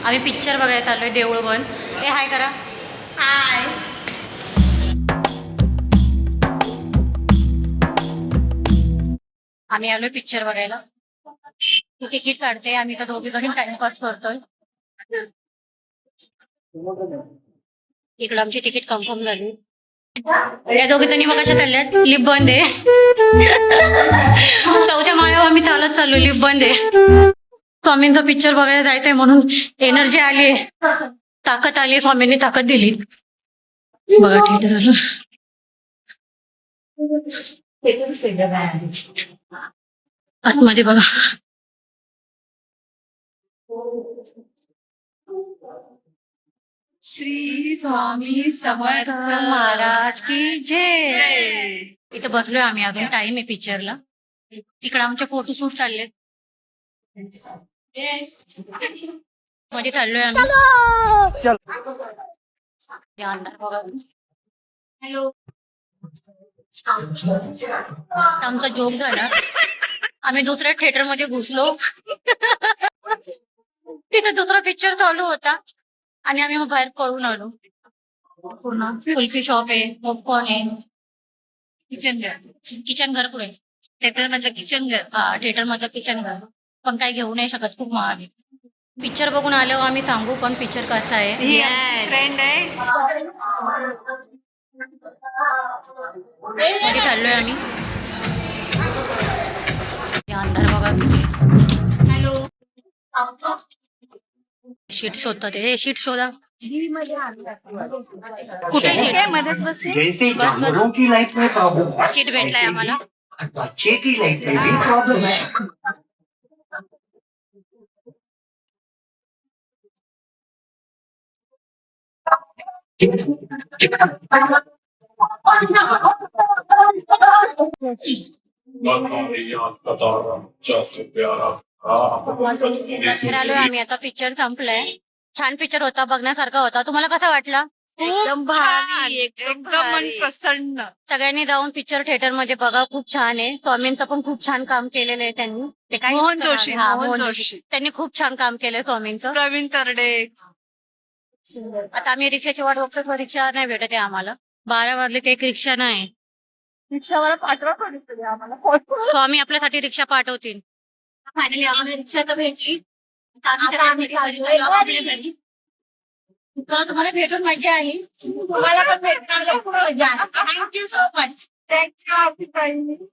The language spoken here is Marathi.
आम्ही पिक्चर बघायला आलोय देऊळ बन. ए हाय करा. हाय. आम्ही आलोय पिक्चर बघायला. तू तिकीट काढते, आम्ही तर दोघी जणी टाइमपास करतोय. इकडं आमची तिकीट कन्फर्म झाली. या दोघी जणी मग कशा चालल्यात? लिफ्ट बंद आहे. चौथ्या माळ्यावर आम्ही चालत चाललो, लिफ्ट बंद आहे. स्वामींचा पिक्चर बघायला जायचंय म्हणून एनर्जी आली, ताकद आली, स्वामींनी ताकद दिली. बघा थिएटर आलं. आतमध्ये बघा. श्री स्वामी समर्थ महाराज की जय. जय. इथे बसलोय आम्ही, अजून टाइम आहे पिक्चरला. इकडे आमचे फोटो शूट चालले, मध्ये चाललोय आम्ही. या अंधार बघा. हॅलो. आमचा जोक झाला. आम्ही दुसऱ्या थिएटर मध्ये घुसलो. तिथे दुसरा पिक्चर चालू होता आणि आम्ही मग बाहेर पळून आलो. पूर्ण कुल्फी शॉप आहे, पॉपकॉर्न आहे. किचन घर पुढे. थिएटर मधलं किचन घर. हा, थिएटर मधलं किचन घर. पण काही घेऊ नाही शकत, खूप महाग आहे. पिक्चर बघून आलो आम्ही, सांगू पण पिक्चर कसा आहे. फ्रेंड आहे. मध्ये चाललोय आम्ही. या अंधार बघा. हॅलो. शीट शोधतात. हे शीट शोधा. कुठे शीट? मदत बसेल. जैसे जानवरों की लाइफ में प्रॉब्लम है, शीट भेटलाय आम्हाला. बच्चे की लाइफ में भी प्रॉब्लम है. बाहेर आलोय आम्ही आता. पिक्चर संपलाय. छान पिक्चर होता, बघण्यासारखा होता. तुम्हाला कसा वाटला? एकदम भारी, एकदम मन प्रसन्न. सगळ्यांनी जाऊन पिक्चर थिएटर मध्ये बघा, खूप छान आहे. स्वामींचं पण खूप छान काम केलेलं आहे त्यांनी. ते काय मोहन जोशी, हा, मोहन मोहन जोशी. जोशी. त्यांनी खूप छान काम केलंय स्वामींचं. प्रवीण तरडे. आता आम्ही रिक्षाची वाट बघतो, पण रिक्षा नाही भेटत आहे आम्हाला. 12 वाजले ते एक रिक्षा नाही. रिक्षावाला पाठवा थोडी आम्हाला. स्वामी आपल्यासाठी रिक्षा पाठवतील. फायनली आम्हाला रिक्षा तर भेटली. आता आम्ही आपल्या घरी. तर तुम्हाला भेटून मजा आली. तुम्हाला पण भेटणार. Thank you so much. थँक्यू.